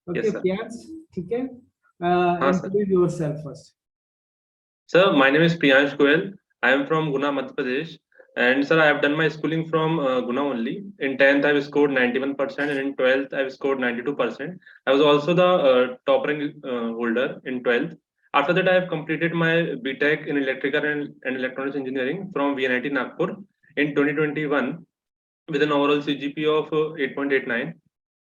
Okay, Yes, sir. Priyansh, ठीक है. हाँ sir. Introduce yourself first. Sir, my name is Priyansh Goel. I am from Guna, Madhya Pradesh. And sir, I have done my schooling from Guna only. In 10th, I have scored 91%, and in 12th, I have scored 92%. I was also the top rank holder in 12th. After that, I have completed my BTech in Electrical and Electronics Engineering from VNIT Nagpur in 2021 with an overall CGPA of 8.89.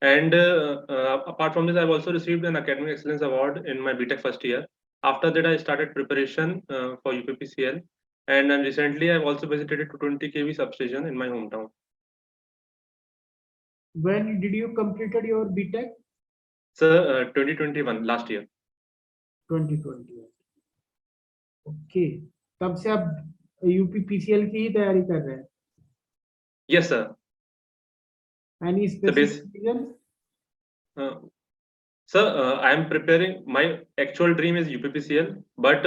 And apart from this, I've also received an Academic Excellence Award in my BTech first year. After that, I started preparation for UPPCL. And then recently, I've also visited a 220 kV substation in my hometown. When did you completed your BTech? So, 2021, last year. 2020. Okay, तब से आप UPPCL की ही तैयारी कर रहे हैं? Yes, sir. Any So, specific reason? uh, sir, I am preparing. My actual dream is UPPCL, but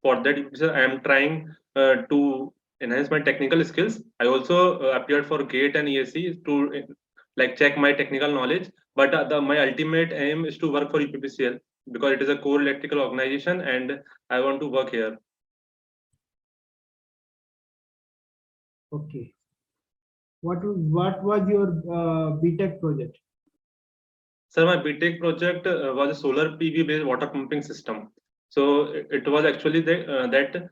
for that, UPPCL, I am trying to enhance my technical skills. I also appeared for GATE and ESC to like check my technical knowledge. But my ultimate aim is to work for UPPCL because it is a core electrical organization, and I want to work here. Okay. What was your BTech project? Sir, my BTech project was a solar PV based water pumping system. So it was actually that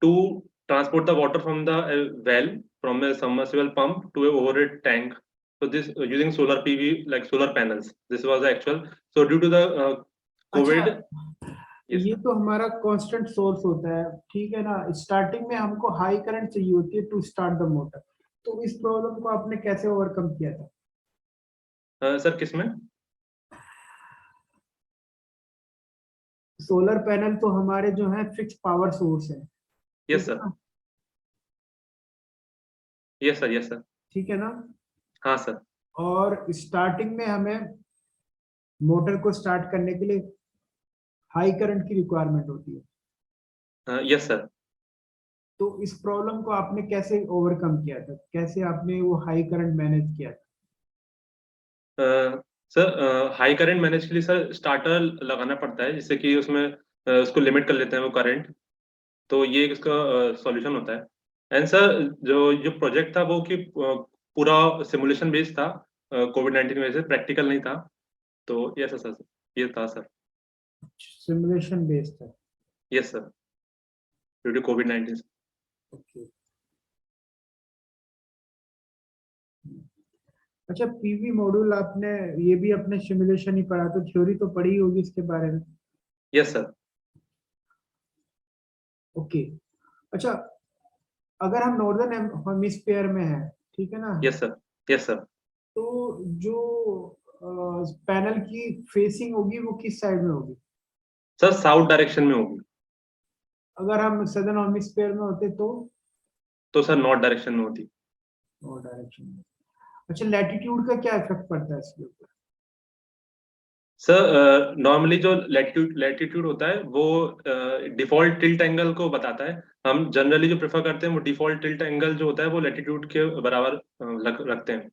to transport the water from the well from a submersible pump to a overhead tank. So this using solar PV like solar panels. This was the actual. So due to the अच्छा, COVID, yes ये sir. तो हमारा constant source होता है, ठीक है ना. Starting में हमको हाई करंट चाहिए होती है टू स्टार्ट द मोटर. तो इस प्रॉब्लम को आपने कैसे ओवरकम किया था? सर किसमें? सोलर पैनल तो हमारे जो है फिक्स पावर सोर्स है, यस ठीक है सर. ना? Yes sir. Yes sir. ठीक है ना. हाँ सर. और स्टार्टिंग में हमें मोटर को स्टार्ट करने के लिए हाई करंट की रिक्वायरमेंट होती है. Yes sir. तो इस प्रॉब्लम को आपने कैसे ओवरकम किया था? कैसे आपने वो हाई करंट मैनेज किया था? सर हाई करंट मैनेज के लिए सर स्टार्टर लगाना पड़ता है जिससे कि उसमें उसको लिमिट कर लेते हैं वो करंट. तो ये इसका सॉल्यूशन होता है. एंड सर जो जो प्रोजेक्ट था वो कि पूरा सिमुलेशन बेस्ड था. कोविड 19 की वजह से प्रैक्टिकल नहीं था. तो यस सर. ये था सर. सिमुलेशन बेस्ड है. Yes sir. Due to COVID 19. Okay. अच्छा, पीवी मॉड्यूल आपने ये भी अपने सिमुलेशन ही पढ़ा, तो थ्योरी तो पढ़ी होगी इसके बारे में. Yes sir. ओके. अच्छा, अगर हम नॉर्दर्न हेमिस्फीयर में हैं, ठीक है ना, यस सर. Yes sir. तो जो पैनल की फेसिंग होगी वो किस साइड में होगी? सर साउथ डायरेक्शन में होगी. अगर हम सदर्न हेमिस्फीयर में होते तो सर नॉर्थ डायरेक्शन में होती. नॉर्थ डायरेक्शन में. अच्छा, लैटिट्यूड का क्या इफेक्ट पड़ता है इसके ऊपर? सर नॉर्मली जो लैटिट्यूड होता है वो डिफॉल्ट टिल्ट एंगल को बताता है. हम जनरली जो प्रेफर करते हैं वो डिफॉल्ट टिल्ट एंगल जो होता है वो लैटिट्यूड के बराबर रखते हैं.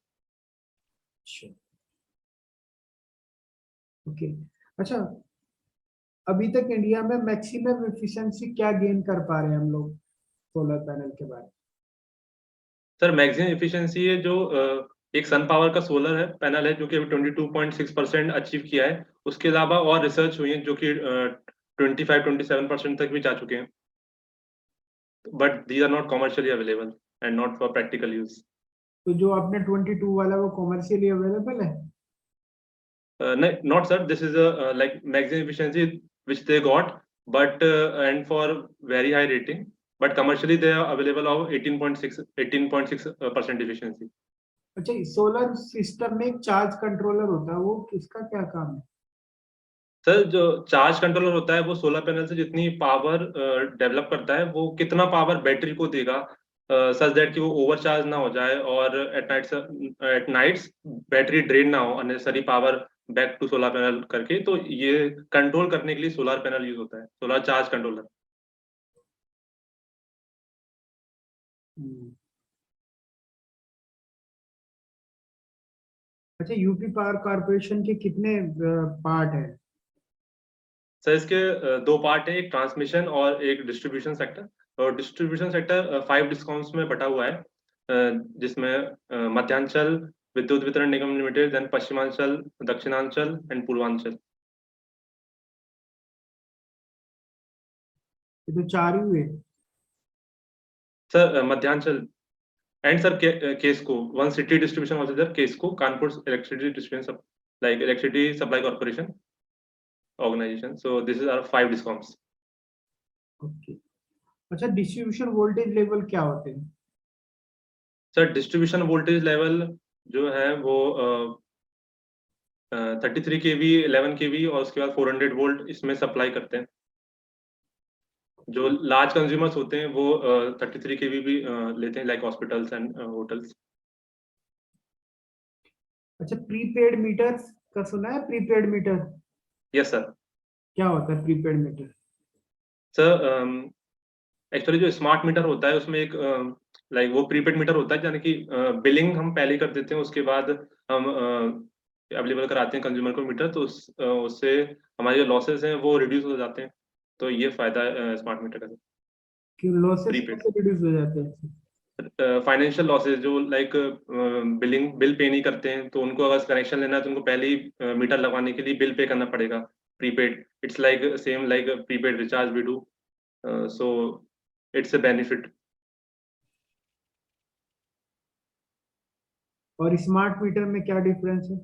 अच्छा. ओके. अच्छा, अभी तक इंडिया में मैक्सिमम एफिशिएंसी क्या गेन कर पा रहे हैं हम लोग सोलर पैनल के बारे में? सर मैक्सिमम एफिशिएंसी है जो एक सन पावर का सोलर है पैनल है जो कि अभी 22.6% अचीव किया है. उसके अलावा और रिसर्च हुई है जो कि 25-27% तक भी जा चुके हैं. But these are not commercially available and not for practical use. तो जो आपने 22 वाला वो कॉमर्शियली अवेलेबल है? Not sir. This is a like maximum efficiency which they got, but and for very high rating. But commercially they are available of 18.6% efficiency. अच्छा, solar system में एक charge controller होता है, वो किसका क्या काम है? सर जो चार्ज कंट्रोलर होता है वो सोलर पैनल से जितनी पावर डेवलप करता है वो कितना पावर बैटरी को देगा सच दैट कि वो ओवरचार्ज ना हो जाए और एट नाइट्स बैटरी ड्रेन ना हो unnecessary power back to solar panel करके. तो ये कंट्रोल करने के लिए सोलर पैनल यूज होता है सोलर चार्ज कंट्रोलर. हम्म. अच्छा, यूपी पावर कॉर्पोरेशन के कितने पार्ट है? सर इसके दो पार्ट है, एक ट्रांसमिशन और एक डिस्ट्रीब्यूशन सेक्टर। और डिस्ट्रीब्यूशन सेक्टर 5 डिस्कॉम्स में बटा हुआ है, जिसमें Madhyanchal Vidyut Vitran Nigam limited, then Paschimanchal, Dakshinanchal and Purvanchal. ये तो चार ही हुए। Sir Madhyanchal and sir KESCO, one city distribution also there, KESCO Kanpur electricity distribution like electricity supply corporation organisation. So this is our 5 discoms. Okay. अच्छा, डिस्ट्रीब्यूशन वोल्टेज लेवल क्या होते हैं? सर डिस्ट्रीब्यूशन वोल्टेज लेवल जो है वो 33 kV, 11 kV और उसके बाद 400 वोल्ट इसमें सप्लाई करते हैं। जो लार्ज कंज्यूमर्स होते हैं वो 33 kV भी लेते हैं, लाइक हॉस्पिटल्स एंड होटल्स। अच्छा, प्रीपेड मीटर्स का सुना है? Prepaid meter yes sir. क्या होता है? Prepaid meter. सर एक्चुअली जो स्मार्ट मीटर होता है उसमें एक लाइक वो प्रीपेड मीटर होता है, यानी कि बिलिंग हम पहले कर देते हैं, उसके बाद हम अवेलेबल कराते हैं कंज्यूमर को मीटर, तो उससे हमारे जो लॉसेस हैं वो रिड्यूस हो जाते हैं। तो ये फायदा है स्मार्ट मीटर का। क्यों लॉसेस प्रीपेड कैसे रिड्यूस हो जाते हैं? फाइनेंशियल लॉसेस जो लाइक बिल पे नहीं करते हैं, तो उनको अगर कनेक्शन लेना है तो उनको पहले ही मीटर लगवाने के लिए बिल पे करना पड़ेगा। Prepaid it's like same like prepaid recharge we do, so it's a benefit. और स्मार्ट मीटर में क्या डिफरेंस है?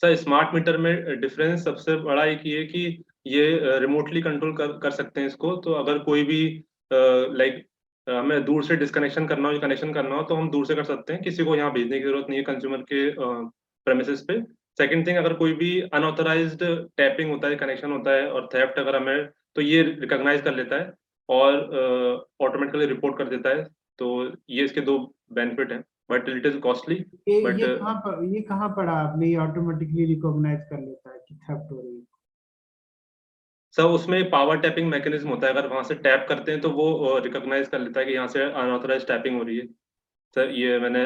सर स्मार्ट मीटर में डिफरेंस सबसे बड़ा एक ये है कि ये रिमोटली कंट्रोल कर सकते हैं इसको। तो अगर कोई भी लाइक हमें दूर से डिस्कनेक्शन करना हो या कनेक्शन करना हो तो हम दूर से कर सकते हैं, किसी को यहाँ भेजने की जरूरत नहीं है कंज्यूमर के प्रेमिसेस पे। सेकंड थिंग, अगर कोई भी अनऑथराइज्ड टैपिंग होता है, कनेक्शन होता है और थेफ्ट अगर हमें, तो ये रिकॉग्नाइज कर लेता है और ऑटोमेटिकली रिपोर्ट कर देता है। तो ये इसके दो बेनिफिट हैं, but it is costly. But ये कहाँ पढ़ा आपने? ये ऑटोमेटिकली रिकॉग्नाइज कर लेता है कि थेफ्ट हो रही है? सर उसमें पावर टैपिंग मैकेनिज्म होता है, अगर वहां से टैप करते हैं तो वो रिकॉग्नाइज कर लेता है कि यहाँ से अनऑथराइज टैपिंग हो रही है। सर ये मैंने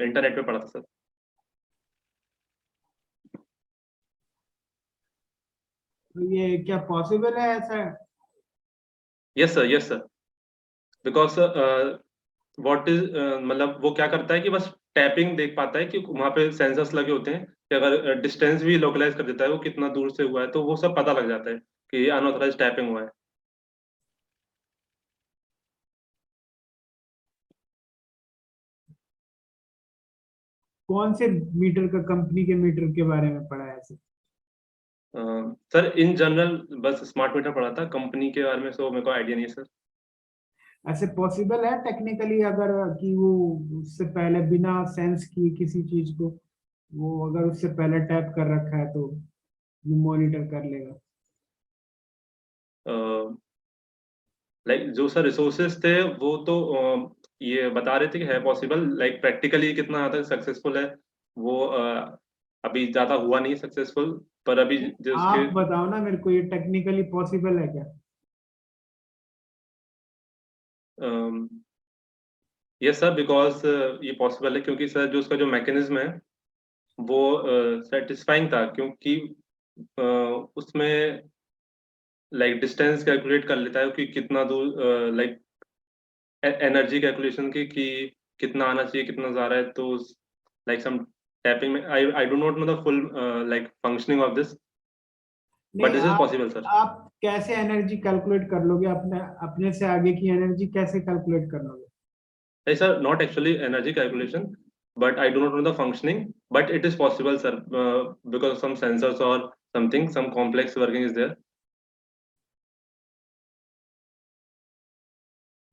इंटरनेट पे पढ़ा था सर। तो ये क्या पॉसिबल है ऐसा? Yes sir, yes sir. Because what is मतलब वो क्या करता है कि बस टैपिंग देख पाता है कि वहां पे सेंसर्स लगे होते हैं कि अगर डिस्टेंस भी लोकलाइज कर देता है वो कितना दूर से हुआ है, तो वो सब पता लग जाता है कि अनऑथराइज टैपिंग हुआ है। कौन से मीटर का, कंपनी के मीटर के बारे में पढ़ा है ऐसे? सर इन जनरल बस स्मार्ट मीटर पढ़ा था, कंपनी के बारे में सो मेरे को आइडिया नहीं है सर। ऐसे पॉसिबल है टेक्निकली अगर कि वो उससे पहले बिना सेंस किए किसी चीज को, वो अगर उससे पहले टैप कर रखा है तो वो मॉनिटर कर लेगा? लाइक जो सर रिसोर्सेज थे वो तो ये बता रहे थे कि है पॉसिबल, लाइक प्रैक्टिकली कितना ज़्यादा सक्सेसफुल है वो अभी ज़्यादा हुआ नहीं सक्सेसफुल, पर अभी जो उसके। आप बताओ ना मेरे को, ये टेक्निकली पॉसिबल है क्या? यस सर, बिकॉज ये पॉसिबल है क्योंकि सर जो उसका जो मैकेनिज्म है वो सेटिस्फाइंग था, क्योंकि उसमें लाइक डिस्टेंस कैलकुलेट कर लेता है कि कितना दूर, लाइक एनर्जी कैलकुलेशन की कि कितना आना चाहिए, कितना जा रहा है, तो लाइक सम टैपिंग में आई do not know the full like functioning of this, but नहीं, दिस इज आप पॉसिबल सर। आप कैसे एनर्जी कैलकुलेट कर लोगे? अपने अपने से आगे की एनर्जी कैसे कैलकुलेट कर लोगे? Sir not actually energy calculation, but I do not know the functioning, but it is possible sir because some sensors और something some complex working is there.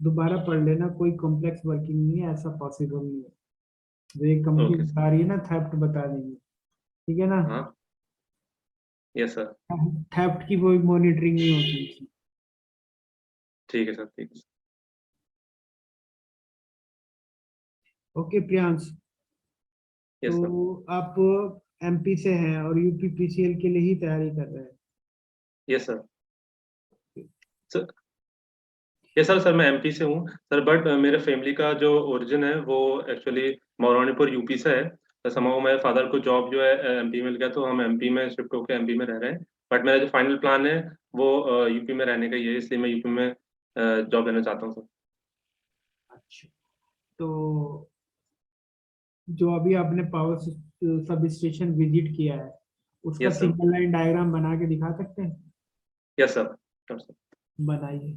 दोबारा पढ़ लेना, कोई कॉम्प्लेक्स वर्किंग नहीं है, ऐसा पॉसिबल नहीं है। जो ये कंपनी ओके सर। बता रही है ना, थेफ्ट बता देंगे। ठीक है ना? हाँ। Yes sir. थेफ्ट की कोई मॉनिटरिंग नहीं होती इसमें। ठीक है सर, ठीक है। Okay Priyansh, yes sir. तो आप एमपी से हैं और यूपी पीसीएल के लिए ही तैयारी कर रहे हैं? Yes sir. Sir yes sir, मैं एमपी से हूँ सर, बट मेरे फैमिली का जो ओरिजिन है वो एक्चुअली मौरानीपुर यूपी से है। समाओ मेरे फादर को जॉब जो है एमपी मिल गया, तो हम एमपी में शिफ्ट होकर एमपी में रह रहे हैं। बट मेरा जो फाइनल प्लान है वो यूपी में रहने का ही है, इसलिए मैं यूपी में जॉब लेना चाहता हूँ सर। अच्छा, तो जो अभी आपने पावर सब स्टेशन विजिट किया है, उसका yes sir. Single line diagram बना के दिखा सकते हैं? Yes sir. sure, sir. बनाइए।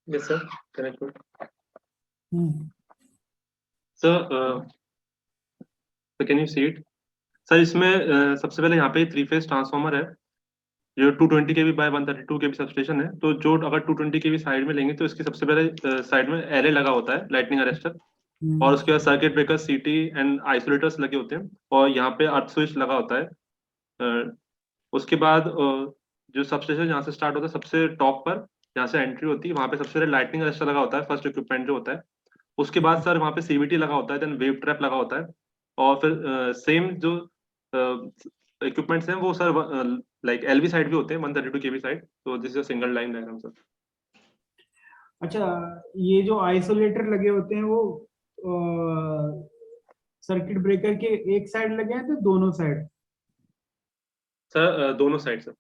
Yes sir, can I put? Hmm. Sir, so can you see it? Sir इसमें सबसे पहले यहाँ पे 3 फेज ट्रांसफार्मर है, जो 220 केवी बाय 132 केवी सबस्टेशन है। तो जो अगर 220 केवी साइड में लेंगे तो इसके सबसे पहले साइड में एरे लगा होता है, लाइटनिंग अरेस्टर, और उसके बाद सर्किट ब्रेकर, सीटी एंड आइसोलेटर्स लगे होते हैं, और यहाँ पे अर्थ स्विच लगा होता है। उसके बाद जो सबस्टेशन यहाँ से स्टार्ट होता है सबसे टॉप पर, जहाँ से एंट्री होती है वहाँ पे सबसे पहले लाइटनिंग अरेस्टर लगा होता है, फर्स्ट इक्विपमेंट जो होता है। उसके बाद सर वहाँ पे सीवीटी लगा होता है, देन वेव ट्रैप लगा होता है, और फिर सेम जो इक्विपमेंट्स हैं वो सर लाइक एलवी साइड भी होते हैं, 132 केवी साइड। तो this is a single line diagram sir. अच्छा, ये जो आइसोलेटर लगे होते हैं वो सर्किट ब्रेकर के एक साइड लगे हैं तो दोनों साइड? सर दोनों साइड सर।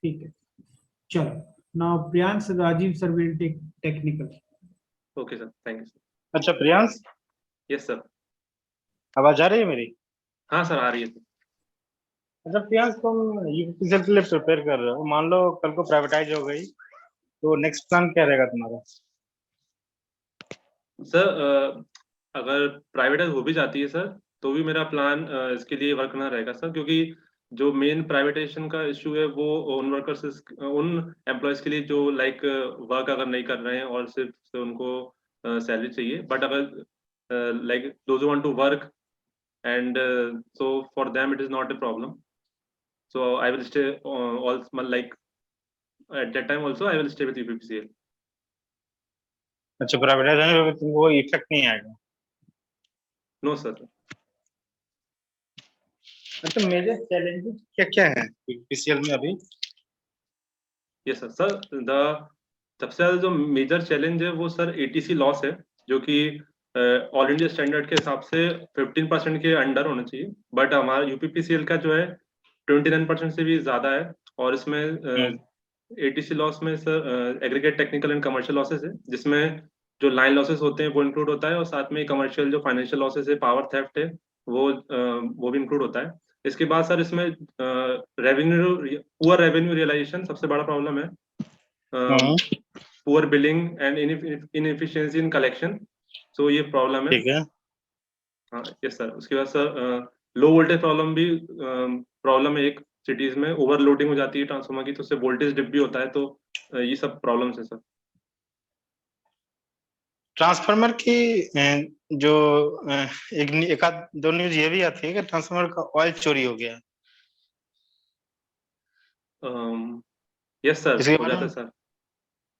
ठीक है, चलो। Now Priyansh, Rajeev sir will take technical. Okay sir, thank you sir. अच्छा प्रियांश, यस सर। आवाज आ रही है मेरी? हाँ सर, आ रही है सर। अच्छा प्रियांश, तुम यूपीसीएल के लिए प्रिपेयर कर रहे हो, मान लो कल को प्राइवेटाइज हो गई तो नेक्स्ट प्लान क्या रहेगा तुम्हारा? सर अगर प्राइवेटाइज हो भी जाती है सर, तो भी मेरा प्लान इसके लिए वर्क करना रहेगा सर, क्योंकि जो मेन प्राइवेटाइजेशन का इशू है वो उन वर्कर्स, उन एम्प्लॉयज के लिए जो लाइक वर्क अगर नहीं कर रहे हैं और सिर्फ से उनको सैलरी चाहिए। बट अगर like those want to work and so for them it is not a problem. So I will stay also, like at that time also I will stay with UPPCL. अच्छा, privatise होने पर तुमको effect नहीं आएगा? No sir. अच्छा, major challenges क्या क्या है यूपीसीएल में अभी? Yes sir. सर द सबसे ज्यादा जो मेजर चैलेंज है वो सर एटीसी लॉस है, जो कि ऑल इंडिया स्टैंडर्ड के हिसाब से 15% के अंडर होना चाहिए। बट हमारा यूपीपीसीएल का जो है 29% से भी ज्यादा है। और इसमें एटीसी लॉस में sir aggregate technical and commercial losses है, जिसमें जो लाइन लॉसेस होते हैं वो इंक्लूड होता है, और साथ में कमर्शियल जो फाइनेंशियल लॉसेस है, पावर थेफ्ट है, वो भी इंक्लूड होता है। इसके बाद सर इसमें रेवेन्यू, पुअर रेवेन्यू रियलाइजेशन सबसे बड़ा प्रॉब्लम है, poor billing and inefficiency in collection. So ये प्रॉब्लम है। ठीक है। हाँ यस सर। उसके बाद सर लो वोल्टेज प्रॉब्लम भी प्रॉब्लम है एक, सिटीज में ओवरलोडिंग हो जाती है ट्रांसफार्मर की, तो उससे वोल्टेज डिप भी होता है। तो ये सब प्रॉब्लम्स है सर। ट्रांसफार्मर की जो एक आध दो न्यूज ये भी आती है कि ट्रांसफार्मर का ऑयल चोरी हो गया। यस सर, इसके हो बारे जाता है में सर।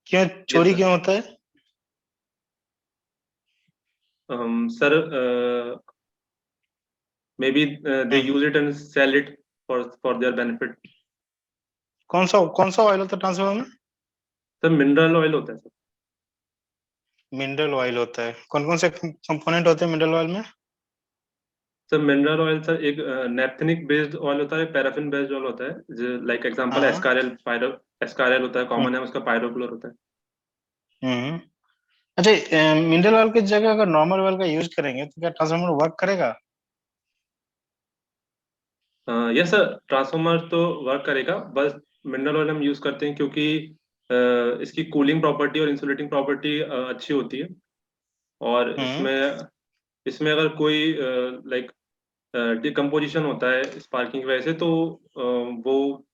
क्यों चोरी sir. क्यों होता है? Sir, maybe they use it and sell it for their benefit. कौन सा ऑयल होता है ट्रांसफार्मर में? सर मिनरल ऑयल होता है सर. मिनरल ऑयल होता है। कौन कौन से कंपोनेंट होते हैं मिनरल ऑयल में? सर मिनरल ऑयल सर एक नेप्थेनिक बेस्ड ऑयल होता है, पैराफिन बेस्ड ऑयल होता है, लाइक एग्जांपल हाँ। एस्कारियल होता है, कॉमन है उसका पायरोक्लोर होता है. अच्छा, मिनरल ऑयल की जगह अगर नॉर्मल ऑयल का यूज करेंगे तो क्या ट्रांसफार्मर वर्क करेगा? यस सर, ट्रांसफार्मर तो वर्क करेगा, बस मिनरल ऑयल हम यूज करते हैं क्योंकि इसकी कूलिंग प्रॉपर्टी और इंसुलेटिंग प्रॉपर्टी अच्छी होती है. और इसमें इसमें अगर कोई लाइक डिकम्पोजिशन होता है स्पार्किंग की वजह से, तो वो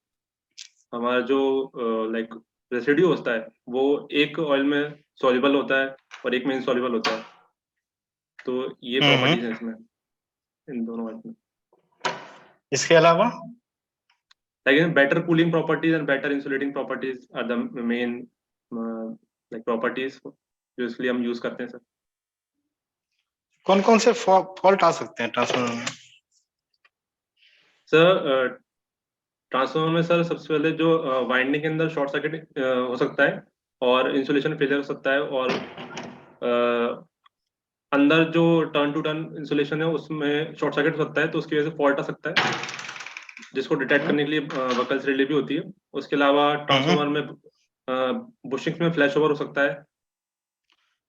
हमारा जो लाइक रेसिड्यू होता है वो एक ऑयल में सॉल्युबल होता है और एक में इनसॉल्युबल होता है. तो ये प्रॉपर्टीज है इसमें, इन दोनों ऑयल में. इसके अलावा Like better cooling properties and better insulating properties are the main like properties जो इसलिए हम यूज करते हैं सर. कौन कौन से फॉल्ट आ सकते हैं ट्रांसफार्मर में? सर ट्रांसफार्मर में सर सबसे पहले जो वाइंडिंग के अंदर शॉर्ट सर्किट हो सकता है, और इंसुलेशन फेलियर हो सकता है, और अंदर जो टर्न टू टर्न इंसुलेशन है उसमें शॉर्ट सर्किट हो सकता है, तो उसकी वजह से फॉल्ट आ सकता है, जिसको डिटेक्ट करने के लिए वकल्स रिले भी होती है. उसके अलावा ट्रांसफार्मर में बुशिंग में फ्लैश ओवर हो सकता है.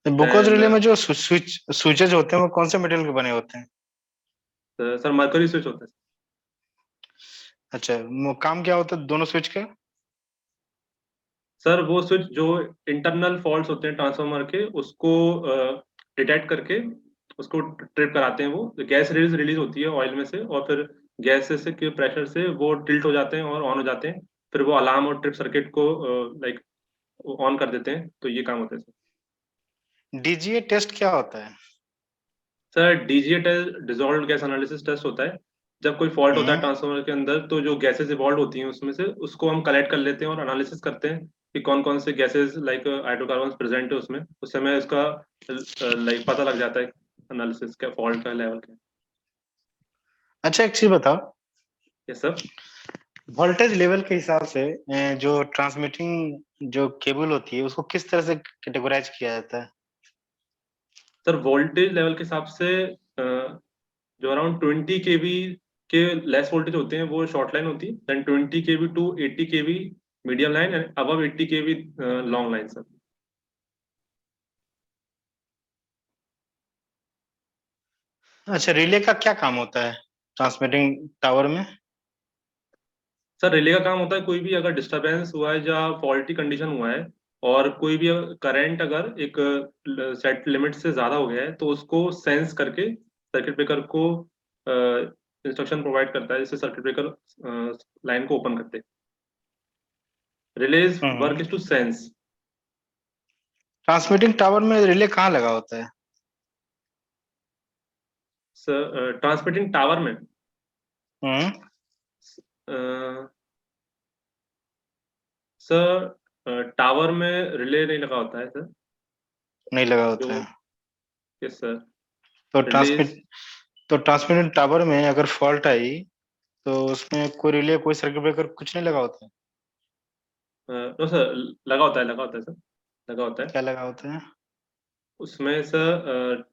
बुकोज रिले में जो स्विचेज होते हैं वो कौन से मटेरियल के बने होते हैं? सर मर्करी स्विच होता है. अच्छा, वो काम क्या होता है दोनों स्विच का? सर वो स्विच जो इंटरनल फॉल्ट्स होते हैं ट्रांसफार्मर के, उसको डिटेक्ट करके उसको ट्रिप कराते हैं. वो गैस रिलीज होती है ऑयल में से, और फिर गैस से के प्रेशर से वो टिल्ट हो जाते हैं और ऑन हो जाते हैं. फिर वो अलार्म और ट्रिप सर्किट को लाइक ऑन कर देते हैं. तो ये काम होता है सर. डीजीए टेस्ट क्या होता है? Sir DGA test dissolve gas analysis test होता है. जब कोई फॉल्ट होता है ट्रांसफार्मर के अंदर, तो जो गैसेस इवॉल्व होती हैं उसमें से उसको हम कलेक्ट कर लेते हैं और एनालिसिस करते हैं कि कौन कौन से गैसेस लाइक हाइड्रोकार्बन प्रेजेंट है उसमें. उस समय इसका लाइक पता लग जाता है एनालिसिस का फॉल्ट का लेवल क्या. अच्छा, एक चीज बताओ, यस सर. वोल्टेज लेवल के हिसाब से जो ट्रांसमिटिंग जो केबल होती है उसको किस तरह से कैटेगराइज किया जाता है? सर वोल्टेज लेवल के हिसाब से जो अराउंड 20 kV के लेस वोल्टेज होते हैं वो शॉर्ट लाइन होती है, then 20 kV to 80 kV medium line, and above 80 kV long line sir. अच्छा, रिले का क्या काम होता है ट्रांसमिटिंग टावर में? सर रिले का काम होता है, कोई भी अगर डिस्टरबेंस हुआ है या फॉल्टी कंडीशन हुआ है, और कोई भी करंट अगर एक सेट लिमिट से ज्यादा हो गया है, तो उसको सेंस करके सर्किट ब्रेकर को इंस्ट्रक्शन प्रोवाइड करता है, जिससे सर्किट ब्रेकर लाइन को ओपन करते हैं. Relays work is to sense. Transmitting tower में रिले कहाँ लगा होता है? सर ट्रांसमिटिंग टावर में सर टावर में रिले नहीं लगा होता है सर. नहीं लगा जो होता है। Yes sir. तो रिलेज ट्रांसमिटिंग टावर में अगर फॉल्ट आई तो उसमें कोई रिले कोई सर्किट ब्रेकर कुछ नहीं लगा होता है? नो सर, लगा होता है सर, लगा होता है. क्या लगा होता है? उसमें सर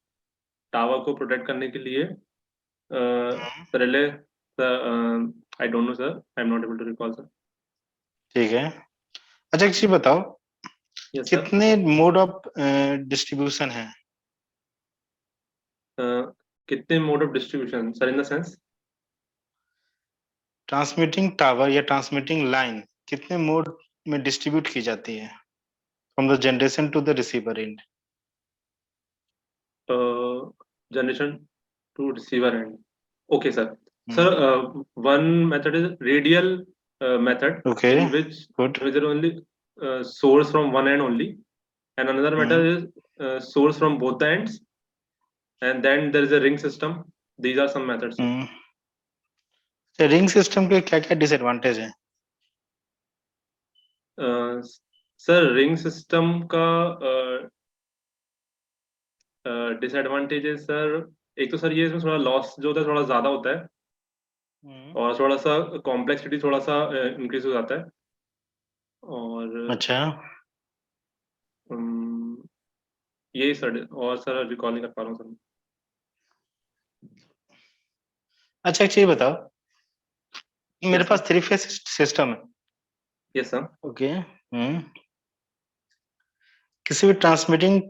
टावर को प्रोटेक्ट करने के लिए relay, I don't know sir, I am not able to recall sir. ठीक है। अच्छा, एक चीज बताओ, यस सर. कितने मोड ऑफ डिस्ट्रीब्यूशन है? कितने mode of distribution sir, in the sense? Transmitting tower या ट्रांसमिटिंग लाइन कितने मोड में डिस्ट्रीब्यूट की जाती है from the generation to the receiver end? Generation to receiver end. Okay sir. Sir, one method is radial method, Okay, in which good. there is only source from one end only, and another method is source from both the ends, and then there is a ring system. These are some methods. Ring system के क्या क्या disadvantage है? Sir ring system का disadvantages sir, एक तो sir ये इसमें थोड़ा लॉस जो होता है थोड़ा ज्यादा होता है, और थोड़ा सा कॉम्प्लेक्सिटी थोड़ा सा इंक्रीज हो जाता है, और अच्छा यही सर, और सर रिकॉल नहीं कर पा रहा हूँ सर। अच्छा, एक चीज बताओ, मेरे Yes, पास 3 फेज सिस्टम है। Yes sir. ओके। किसी भी ट्रांसमिटिंग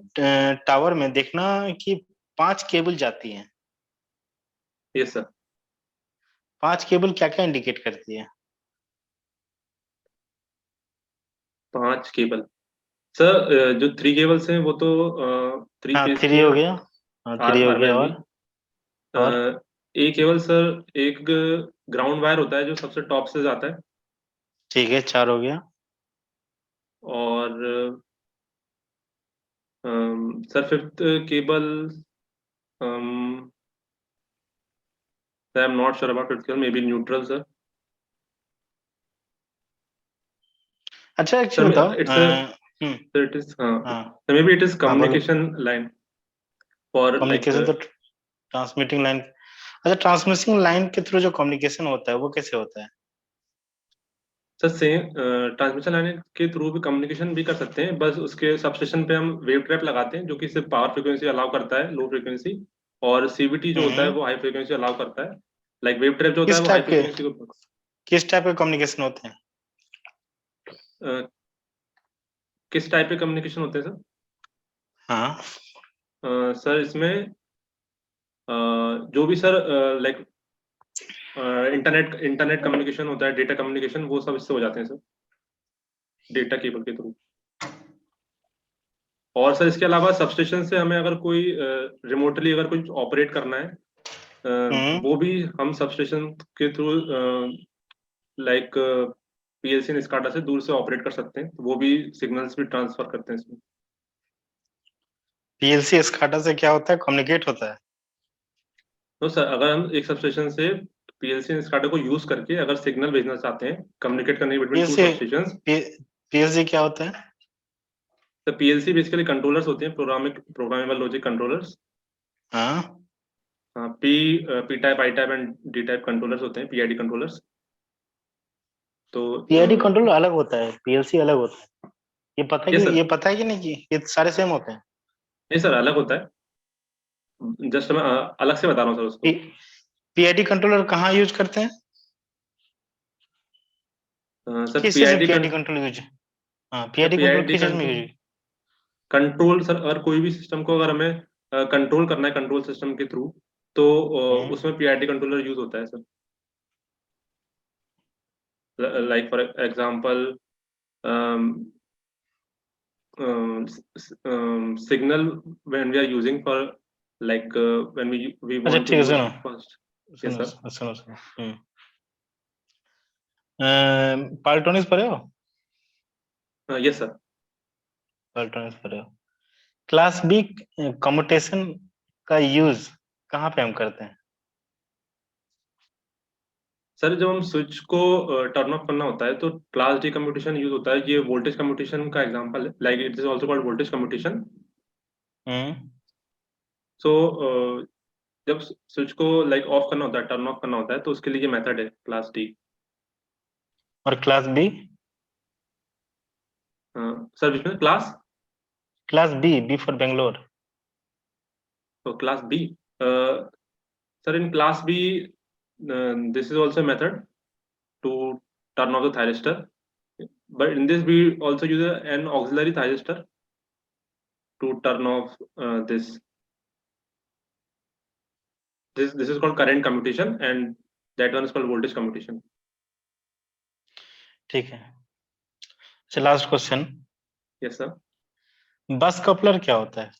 टावर में देखना कि 5 केबल जाती हैं। Yes sir. 5 केबल क्या क्या इंडिकेट करती है? 5 केबल सर, जो 3 केबल्स हैं वो तो 3 हाँ, फेज की 3 है, हो गया। हाँ, आर 3 हो आर गया। Y B. और एक केबल सर एक ग्राउंड वायर होता है जो सबसे टॉप से जाता है, ठीक है, 4 हो गया। और sir 5th cable, I am not sure about 5th cable, may be neutral sir. अच्छा, एक चीज सर बताओ। इट्स सर इट इज, हाँ हाँ sir may be it is हाँ, बोलो। Communication line for like. Communication तो ट्रांसमिटिंग लाइन। अच्छा, ट्रांसमिटिंग लाइन के थ्रू जो कम्युनिकेशन होता है वो कैसे होता है? सर सेम ट्रांसमिशन लाइन के थ्रू भी कम्युनिकेशन भी कर सकते हैं, बस उसके सबस्टेशन पे हम वेव ट्रैप लगाते हैं जो कि सिर्फ पावर फ्रीक्वेंसी अलाउ करता है, लो फ्रीक्वेंसी, और सीवीटी जो होता है हम्म। वो हाई फ्रीक्वेंसी अलाउ करता है। लाइक वेव ट्रैप जो होता है किस वो हाई टाइप के फ्रीक्वेंसी को किस टाइप के कम्युनिकेशन होते हैं? अ, किस टाइप के कम्युनिकेशन होते हैं हाँ। सर? सर इसमें जो भी sir like internet internet communication होता है, डेटा कम्युनिकेशन, वो सब इससे हो जाते हैं सर, डेटा केबल के थ्रू। और सर इसके अलावा सबस्टेशन से हमें अगर कोई रिमोटली अगर कुछ ऑपरेट करना है, हम्म। वो भी हम सबस्टेशन के थ्रू लाइक पीएलसी स्काडा से दूर से ऑपरेट कर सकते हैं, तो वो भी सिग्नल्स भी ट्रांसफर करते हैं इसमें। पीएलसी SCADA से क्या होता है? कम्युनिकेट होता है? तो सर अगर हम एक सबस्टेशन से पीएलसी स्काडा को यूज करके अगर सिग्नल भेजना चाहते हैं, कम्युनिकेट करने between two PLC substations, PLC क्या होता है? तो पीएलसी बेसिकली कंट्रोलर्स होते हैं, प्रोग्रामेबल लॉजिक कंट्रोलर्स। हाँ। हाँ, P type, I type and D type controllers होते हैं, पीआईडी कंट्रोलर्स। तो पीआईडी कंट्रोल अलग होता है, पीएलसी अलग होता है। Yes sir. ये पता है कि नहीं कि ये सारे सेम होते हैं? नहीं सर, अलग होता है, जस्ट मैं अलग से बता रहा हूँ सर उसको। पीआईडी कंट्रोलर कहाँ यूज करते हैं? सर किस चीज में पीआईडी कंट्रोल यूज? हाँ, पीआईडी कंट्रोल पीआईडी किस चीज में यूज? कंट्रोल सर, अगर कोई भी सिस्टम को अगर हमें कंट्रोल करना है कंट्रोल सिस्टम के थ्रू, तो उसमें पीआईडी कंट्रोलर यूज होता है sir. Like for example signal when we are using for like when we अच्छा, want to ठीक है, use सुनो first. Yes सुनो sir. सुनो सुनो। पाल्टोनिस पढ़े हो? Yes sir. पाल्टोनिस पढ़े हो? क्लास बी कम्यूटेशन का यूज कहाँ पे हम करते हैं? सर जब हम स्विच को टर्न ऑफ करना होता है तो क्लास डी कम्यूटेशन यूज होता है, ये वोल्टेज कम्यूटेशन का एग्जांपल है, like it is also called voltage commutation. Hmm. So जब स्विच को लाइक ऑफ करना होता है, टर्न ऑफ करना होता है, तो उसके लिए ये मेथड है क्लास डी। और क्लास बी? सर इसमें class, class B for Bangalore. तो class B sir, in class B this is also method to turn off the thyristor, but in this we also use an auxiliary thyristor to turn off this is called current commutation, and that one is called voltage commutation. ठीक है। अच्छा, last question. Yes sir. बस coupler क्या होता है?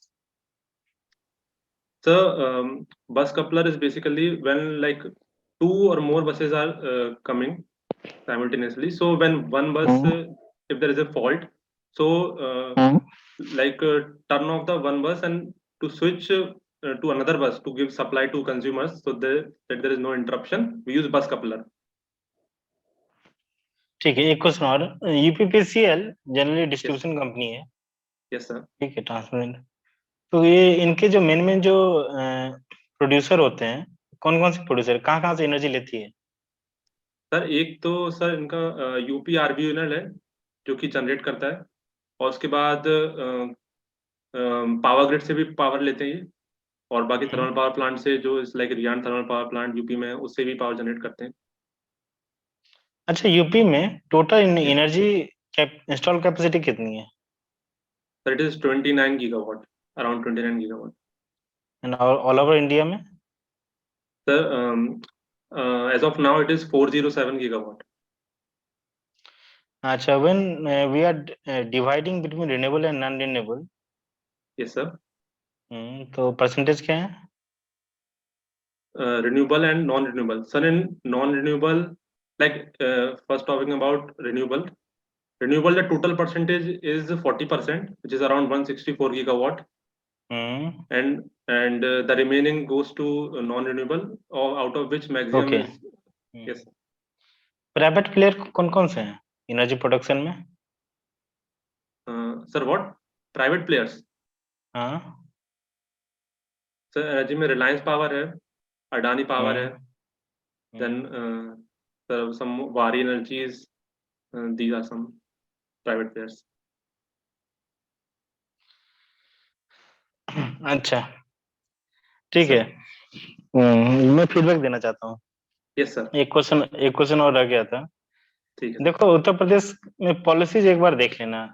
So bus coupler is basically when like two or more buses are coming simultaneously, so when one bus if there is a fault, so like turn off the one bus and to switch to another bus to give supply to consumers, so that there is no interruption, we use bus coupler. ठीक है, एक question और। UPPCL generally distribution company है, yes sir. ठीक है, transmission. तो ये इनके जो मेन जो प्रोड्यूसर होते हैं, कौन कौन से प्रोड्यूसर, कहाँ कहाँ से एनर्जी लेती है? सर एक तो सर इनका यूपी आरबीएनएल है जो कि जनरेट करता है, और उसके बाद पावर ग्रिड से भी पावर लेते हैं ये, और बाकी थर्मल पावर प्लांट से जो इस like Rihand thermal power plant UP में है उससे भी पावर जनरेट करते हैं। अच्छा, यूपी में total yes energy install capacity कितनी है? Sir, it is 29 gigawatt, around 29 gigawatt. And all over India में? Sir as of now it is 407 gigawatt. अच्छा, when we are dividing between renewable and non renewable, yes sir. तो percentage क्या है? Renewable and non-renewable. Sir, in non-renewable, like first talking about renewable, the total percentage is 40%, which is around 164 gigawatt, hmm, and the remaining goes to non-renewable, or out of which maximum okay. is yes. Private player कौन कौन से हैं energy production में? Sir, what private players? हाँ। Sir, energy में Reliance power है, Adani power है, हम्म, then sir, some Waaree Energies. These are some private players. अच्छा, ठीक है। Sir, मैं फीडबैक देना चाहता हूँ। yes sir. एक क्वेश्चन और रह गया था। ठीक है। देखो, उत्तर प्रदेश में पॉलिसीज एक बार देख लेना,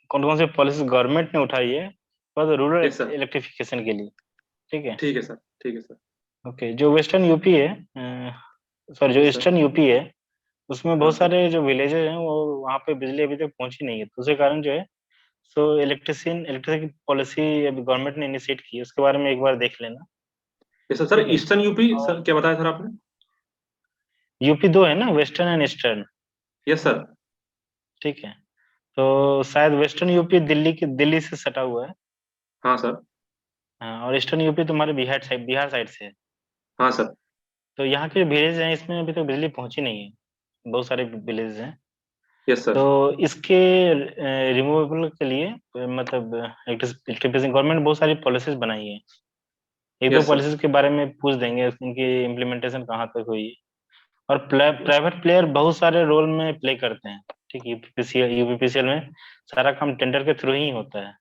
कौन कौन सी पॉलिसी गवर्नमेंट ने उठाई है for rural yes sir. Electrification के लिए, ठीक है। ठीक है सर, ठीक है सर। ओके, जो वेस्टर्न यूपी है, सॉरी, जो यस सर। ईस्टर्न यूपी है, उसमें हाँ बहुत सर। सारे जो विलेजेस हैं वो वहाँ पे बिजली अभी तक पहुंची नहीं है, तो उसके कारण जो है, सो इलेक्ट्रिसिटी पॉलिसी अभी गवर्नमेंट ने इनिशिएट की है, उसके बारे में एक बार देख लेना। Yes sir. सर ठीक है। ईस्टर्न यूपी और सर क्या बताया सर आपने? यूपी दो है ना, western and eastern, yes sir. ठीक है। तो शायद वेस्टर्न यूपी दिल्ली से सटा हुआ है। हाँ सर। हाँ, और ईस्टर्न यूपी तुम्हारे बिहार साइड से है। हाँ सर। तो यहाँ के विलेज हैं, इसमें अभी तक बिजली पहुंची नहीं है, बहुत सारे विलेज हैं। Yes sir. तो इसके रिमूवेबल के लिए मतलब इलेक्ट्रिफिकेशन गवर्नमेंट बहुत सारी पॉलिसीज बनाई है। एक दो यस सर। पॉलिसीज के बारे में पूछ देंगे, इनकी इम्प्लीमेंटेशन कहाँ तक हुई है। और प्राइवेट प्लेयर बहुत सारे रोल में प्ले करते हैं, ठीक है। यूपीपीसीएल में सारा काम टेंडर के थ्रू ही होता है,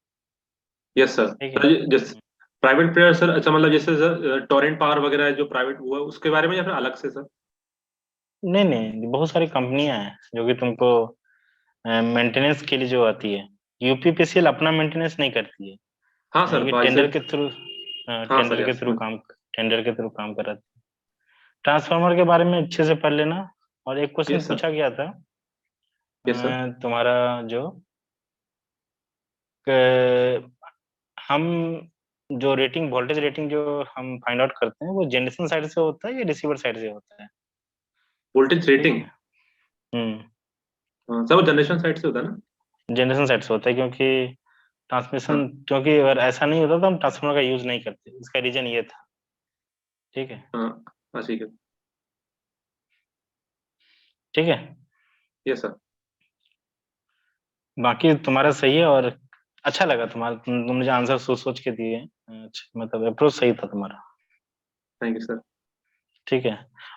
यस सर। ठीक है। सर जैसे प्राइवेट प्लेयर सर, अच्छा मतलब जैसे सर टोरेंट पावर वगैरह है जो प्राइवेट हुआ है उसके बारे में, या फिर अलग से सर? नहीं नहीं, बहुत सारी कंपनियां हैं जो कि तुमको मेंटेनेंस के लिए जो आती है। यूपीपीसीएल अपना मेंटेनेंस नहीं करती है, हाँ सर, ये जैसे हाँ सर, टेंडर के यस थ्रू समझ। काम टेंडर के थ्रू काम कराती है। ट्रांसफार्मर के बारे में अच्छे से पढ़ लेना। और एक क्वेश्चन यस सर। पूछा गया था, यस सर। तुम्हारा जो क- हम जो रेटिंग, वोल्टेज रेटिंग जो हम फाइंड आउट करते हैं, वो जनरेशन साइड से होता है या रिसीवर साइड से होता है? वोल्टेज ठीक रेटिंग? है। हम्म, सर वो जनरेशन साइड से होता है ना? जनरेशन साइड से होता है, क्योंकि ट्रांसमिशन, हाँ। क्योंकि अगर ऐसा नहीं होता तो हम ट्रांसफार्मर का यूज नहीं करते, इसका रीजन ये था, ठीक है। हाँ। हाँ ठीक है। ठीक है, यस सर। बाकी तुम्हारा सही है, और अच्छा लगा तुम्हारा, तुमने जो आंसर सोच सोच के दिए, अच्छा, मतलब अप्रोच सही था तुम्हारा, थैंक यू सर। ठीक है।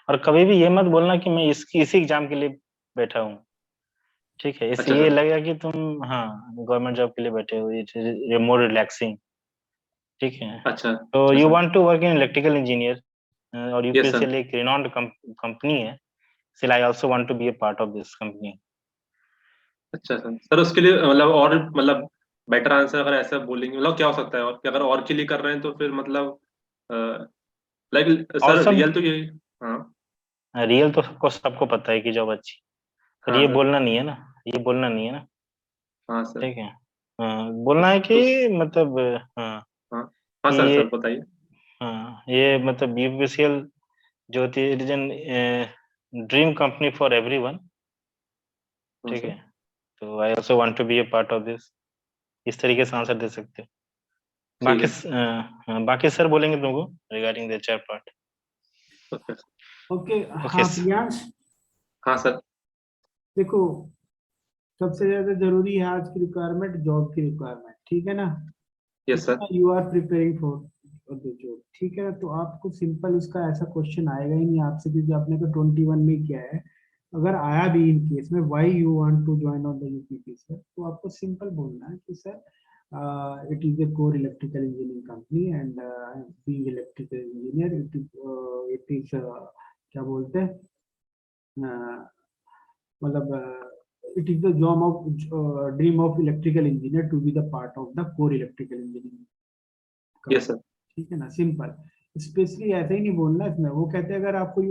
और कभी भी ये मत बोलना कि मैं इसी एग्जाम के लिए बैठा हूँ, ठीक है। इससे अच्छा ये सर। लगेगा कि तुम, हाँ, गवर्नमेंट जॉब के लिए बैठे हो, ये मोर रिलैक्सिंग, ठीक है। अच्छा तो अच्छा you sir. Want to work in electrical engineer, और यस सर। यूपीएससीएल एक रिनॉन्ड कंपनी है, इसलिए I also want to be a part of this company. अच्छा सर। सर उसके लिए मतलब और मतलब बेटर आंसर अगर ऐसा बोलेंगे मतलब क्या हो सकता है, और कि अगर और के लिए कर रहे हैं तो फिर मतलब लाइक और सर सब रियल तो यही। हाँ। रियल तो सबको पता है कि जॉब अच्छी, पर हाँ ये सर। बोलना नहीं है ना, ये बोलना नहीं है ना, हाँ सर। ठीक है। बोलना है कि तो मतलब, हाँ, हाँ। हाँ कि सर, ये, सर बताइए। हाँ, ये मतलब यूपीसीएल जो होती है, it is an dream company for everyone, हाँ ठीक सर। है। तो I also want to be a part of this, इस तरीके से आंसर दे सकते हो। ठीक बाकी है। बाकी सर बोलेंगे तुमको regarding the HR part. Okay. Okay. Okay. हाँ प्रियांश। हाँ सर। देखो सबसे ज्यादा जरूरी है आज की रिक्वायरमेंट जॉब की रिक्वायरमेंट, ठीक है ना। Yes sir. You are preparing for the job, ठीक है ना। तो आपको सिंपल उसका ऐसा क्वेश्चन आएगा ही नहीं आपसे, क्योंकि आपने तो 21 में किया है। अगर आया भी इन केस में why you want to join on the UPPCL, तो आपको सिंपल बोलना है कि sir it is a core electrical engineering company and being electrical engineer it is क्या बोलते हैं मतलब it is the job of dream of electrical engineer to be the part of the core electrical engineering company, yes sir. ठीक है ना। Simple, specially ऐसे ही नहीं बोलना इसमें। वो कहते हैं अगर आपको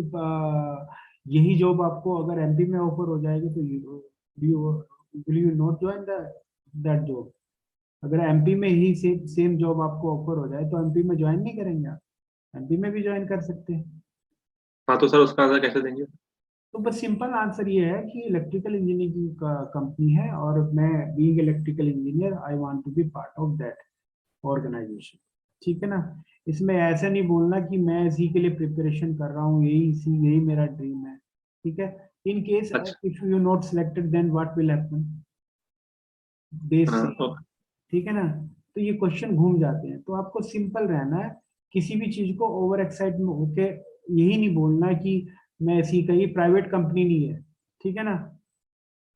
यही जॉब आपको अगर एमपी में ऑफर हो जाएगी तो will you not join that job. अगर एमपी में ही सेम जॉब आपको ऑफर हो जाए तो एमपी में ज्वाइन नहीं करेंगे आप, एमपी में भी ज्वाइन कर सकते हैं। हाँ तो सर उसका आंसर कैसे देंगे? तो बस सिंपल आंसर ये है कि इलेक्ट्रिकल इंजीनियरिंग का कंपनी है और मैं being electrical engineer I want to be part of that organisation, ठीक है ना। इसमें ऐसा नहीं बोलना कि मैं इसी के लिए प्रिपरेशन कर रहा हूँ, यही मेरा ड्रीम है, ठीक है। इन केस अच्छा। If you not selected then what will happen, बेस हाँ से, ठीक है ना। तो ये क्वेश्चन घूम जाते हैं, तो आपको सिंपल रहना है। किसी भी चीज को ओवर एक्साइट में होके यही नहीं बोलना कि मैं इसी का, ये प्राइवेट कंपनी नहीं है, ठीक है ना।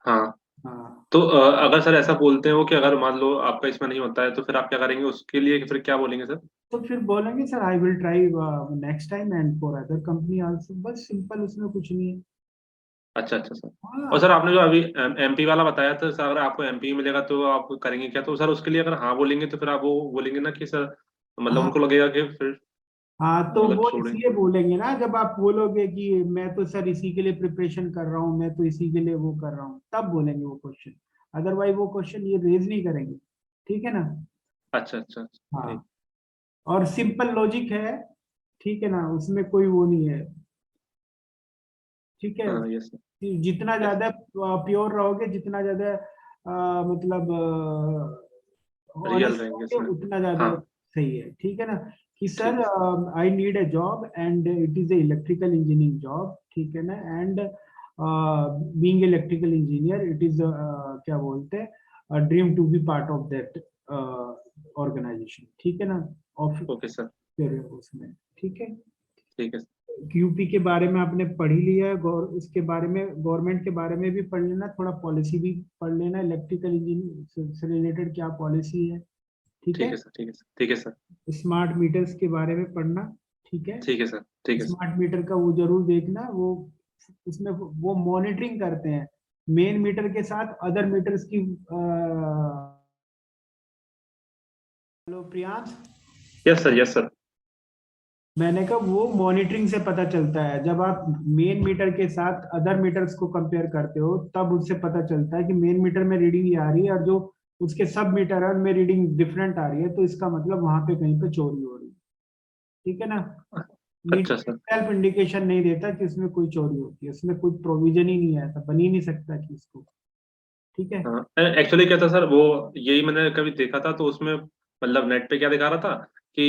हाँ। हाँ, तो अगर सर ऐसा बोलते हो कि अगर मान लो आपका इसमें नहीं होता है तो फिर आप क्या करेंगे उसके लिए, फिर क्या बोलेंगे सर? तो फिर बोलेंगे sir I will try next time and for other company also, बस सिंपल, उसमें कुछ नहीं है। अच्छा अच्छा सर। और हाँ सर आपने जो अभी एमपी वाला बताया था सर, अगर आपको एमपी मिलेगा तो आप करेंगे क्या? तो सर उसके लिए अगर हाँ बोलेंगे तो फिर आप वो बोलेंगे ना कि सर मतलब हाँ उनको लगेगा कि फिर हाँ, तो मतलब वो छोड़ें। इसलिए बोलेंगे ना जब आप बोलोगे कि मैं तो सर इसी के लिए प्रिपरेशन कर रहा हूँ, मैं तो इसी के लिए वो कर रहा हूँ, तब बोलेंगे वो क्वेश्चन। अदरवाइज वो क्वेश्चन ये रेज नहीं करेंगे, ठीक है ना। अच्छा अच्छा अच्छा, ठीक। हाँ, और सिंपल लॉजिक है, ठीक है ना, उसमें कोई वो नहीं है, ठीक है। हाँ यस सर। कि जितना यस। ज्यादा प्योर रहोगे, जितना ज्यादा मतलब रियल ऑनेस्ट रहेंगे रहोगे, इसमें। उतना ज्यादा हाँ सही है, ठीक है ना। कि ठीक सर है sir. I need a job and it is a electrical engineering job, ठीक है ना। And being electrical engineer it is क्या बोलते हैं dream to be part of that organisation, ठीक है ना। Of okay sir. उसमें, ठीक है। ठीक है। यूपी के बारे में आपने पढ़ ही लिया है, उसके बारे में गवर्नमेंट के बारे में भी पढ़ लेना, थोड़ा पॉलिसी भी पढ़ लेना, इलेक्ट्रिकल इंजीनियरिंग से रिलेटेड क्या पॉलिसी है, ठीक ठीक है। है सर। ठीक है सर। ठीक है सर। स्मार्ट मीटर्स के बारे में पढ़ना, ठीक है। ठीक है सर। ठीक है सर। स्मार्ट मीटर का वो जरूर देखना, वो उसमें वो मॉनिटरिंग करते हैं मेन मीटर के साथ अदर मीटर्स की। Hello Priyansh, yes sir. Yes sir. मैंने कहा वो मॉनिटरिंग से पता चलता है, जब आप मेन मीटर के साथ अदर मीटर्स को कंपेयर करते हो तब उससे पता चलता है कि मेन मीटर में रीडिंग ये आ रही है और जो उसके सब मीटर है उनमें रीडिंग डिफरेंट आ रही है, तो इसका मतलब वहां पे कहीं पे चोरी हो रही है, ठीक है ना। अच्छा मीटर सर। सेल्फ इंडिकेशन नहीं देता कि उसमें कोई चोरी होती है, उसमें कोई प्रोविजन ही नहीं है, ऐसा बन ही नहीं सकता कि इसको, ठीक है। हाँ एक्चुअली क्या था सर, वो यही मैंने कभी देखा था तो उसमें मतलब नेट पे क्या दिखा रहा था कि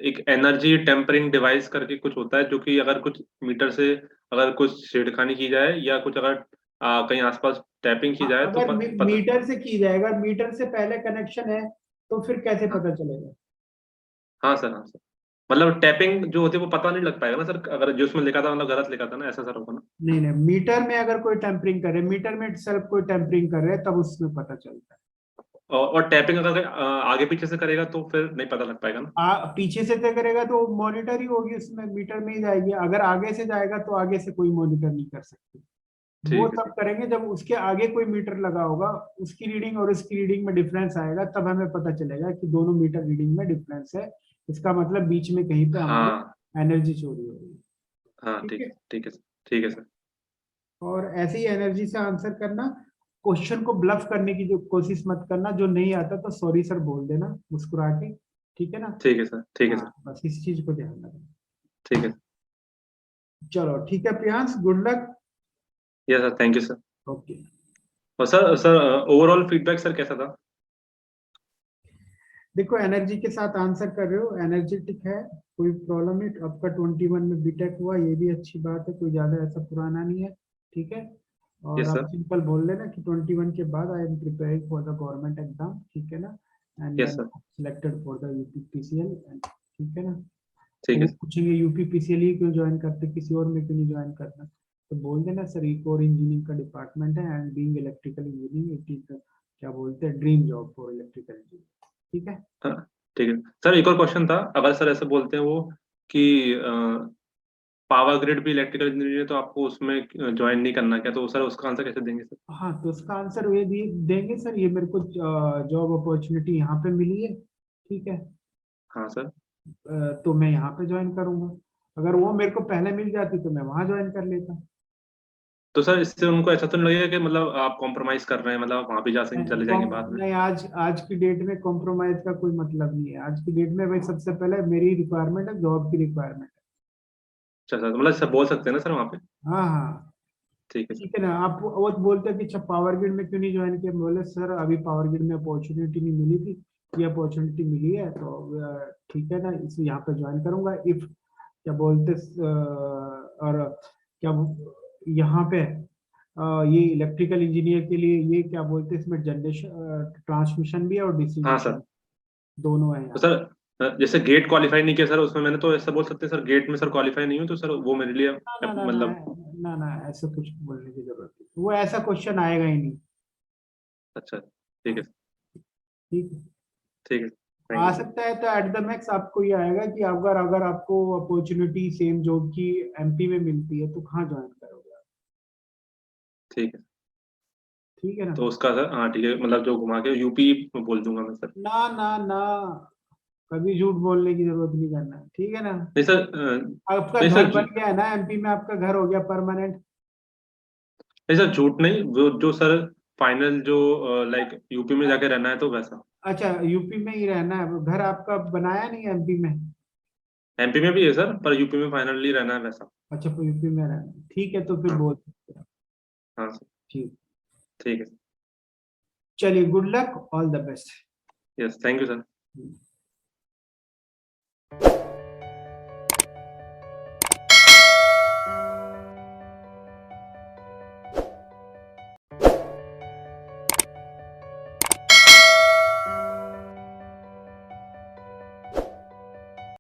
एक एनर्जी टेम्परिंग डिवाइस करके कुछ होता है, जो कि अगर कुछ मीटर से अगर कुछ छेड़खानी की जाए या कुछ अगर कहीं आसपास टैपिंग की जाए तो अगर पता। मीटर से की जाएगा, मीटर से पहले कनेक्शन है तो फिर कैसे हाँ पता चलेगा। हाँ सर। हाँ सर। मतलब टैपिंग जो होती है वो पता नहीं लग पाएगा ना सर, अगर जो उसमें लिखा था मतलब गलत लिखा था ना, ऐसा सर होगा ना। नहीं नहीं, मीटर में अगर कोई टेम्परिंग करे, मीटर में सेल्फ कोई टेम्परिंग कर रहे हैं तब उसमें पता चलता है। और टैपिंग अगर आगे पीछे से करेगा तो फिर नहीं पता लग पाएगा ना। पीछे से तय करेगा तो मॉनिटर ही होगी, उसमें मीटर में ही जाएगी। अगर आगे से जाएगा तो आगे से कोई मॉनिटर नहीं कर सकते। वो ठीक है तब ठीक। करेंगे जब उसके आगे कोई मीटर लगा होगा, उसकी रीडिंग और उसकी रीडिंग में डिफरेंस आएगा, तब हमें पता चलेगा कि दोनों मीटर रीडिंग में डिफरेंस है। इसका मतलब बीच में कहीं पे हमारी हाँ एनर्जी चोरी हो रही है, हाँ ठीक ठीक है। है। ठीक है सर। ठीक है सर। और ऐसे ही एनर्जी से आंसर करना, क्वेश्चन को ब्लफ करने की जो कोशिश मत करना, जो नहीं आता तो सॉरी सर बोल देना मुस्कुरा के, ठीक है ना। ठीक है सर। ठीक है हाँ, सर। बस इस चीज को ध्यान रखना। ठीक है। चलो ठीक है Priyansh, good luck. Yes sir. Thank you sir. Okay. और सर ओवरऑल फीडबैक सर कैसा था? देखो एनर्जी के साथ आंसर कर रहे हो, एनर्जेटिक है, कोई प्रॉब्लम नहीं। आपका 21 में बीटेक हुआ, ये भी अच्छी बात है, कोई ज्यादा ऐसा पुराना नहीं है, ठीक है। और Yes, आप sir. सिंपल बोल लेना कि 21 के बाद I am preparing for the government exam, ठीक है ना, and Yes, sir. Selected for the UPPCL, ठीक है ना। ठीक वो है पूछेंगे यूपीपीसीएल ही क्यों ज्वाइन करते, किसी और में क्यों नहीं ज्वाइन करना, तो बोल देना सर इकोर इंजीनियरिंग का डिपार्टमेंट है and being electrical engineering it is क्या बोलते हैं dream job for electrical engineer, ठीक है। हाँ, ठीक है सर। एक और क्वेश्चन था, अगर सर ऐसे बोलते हैं वो कि पावर ग्रिड भी इलेक्ट्रिकल इंजीनियर है तो आपको उसमें ज्वाइन नहीं करना क्या, तो सर उसका आंसर कैसे देंगे सर? हाँ तो उसका आंसर ये देंगे सर, ये मेरे को जॉब अपॉर्चुनिटी यहाँ पे मिली है, ठीक है, हाँ सर। तो मैं यहाँ पे ज्वाइन करूंगा। अगर वो मेरे को पहले मिल जाती तो मैं वहां ज्वाइन कर लेता। तो सर इससे उनको ऐसा तो नहीं लगेगा कि मतलब आप कॉम्प्रोमाइज कर रहे हैं, मतलब आप वहां भी जा सकेंगे, चले जाएंगे बाद में? नहीं, आज आज की डेट में कॉम्प्रोमाइज का कोई मतलब नहीं है। आज की डेट में भाई सबसे पहले मेरी रिक्वायरमेंट है, जॉब की रिक्वायरमेंट अच्छा सर, मतलब सब बोल सकते हैं ना सर वहाँ पे? है। हाँ हाँ, ठीक है सर। ठीक है ना। आप वो बोलते हैं कि अच्छा पावर ग्रिड में क्यों नहीं ज्वाइन किया, बोले सर अभी पावर ग्रिड में अपॉर्चुनिटी नहीं मिली थी, ये अपॉर्चुनिटी मिली है तो ठीक है ना, इसे यहाँ पे ज्वाइन करूंगा इफ क्या बोलते और क्या यहाँ पे ये इलेक्ट्रिकल इंजीनियर के लिए ये क्या बोलते हैं इसमें जनरेशन ट्रांसमिशन भी है और हाँ डिस्ट्रीब्यूशन सर। दोनों है तो यहाँ। सर जैसे गेट क्वालिफाई नहीं किया सर उसमें मैंने, तो ऐसा बोल सकते हैं सर गेट में सर क्वालिफाई नहीं हूँ तो सर वो मेरे लिए ना ना ना मतलब? ना ना ना, ऐसा कुछ बोलने की जरूरत नहीं, वो ऐसा क्वेश्चन आएगा ही नहीं। अच्छा ठीक है सर। ठीक है, ठीक है, थैंक आ यू सर। सकता है तो एट द मैक्स आपको ये आएगा कि अगर अगर आपको अपॉर्चुनिटी सेम जॉब की एमपी में मिलती है तो कहाँ ज्वाइन करोगे आप, ठीक है, ठीक है ना। तो उसका सर हाँ ठीक है, मतलब जो घुमा के यूपी में बोल दूंगा मैं सर। ना ना ना, कभी झूठ बोलने की जरूरत नहीं करना, ठीक है ना। नहीं सर आपका नहीं घर सर बन गया है ना एमपी में, आपका घर हो गया परमानेंट। नहीं सर झूठ नहीं, जो सर फाइनल जो लाइक यूपी में जाके रहना है तो वैसा। अच्छा यूपी में ही रहना है, घर आपका बनाया नहीं एमपी में। एमपी में भी है सर, पर यूपी में फाइनली रहना है वैसा। अच्छा यूपी में रहना है, ठीक है तो फिर हाँ। बोल सकते हैं। हाँ सर। ठीक, ठीक है। चलिए good luck, all the best. Yes, thank you sir.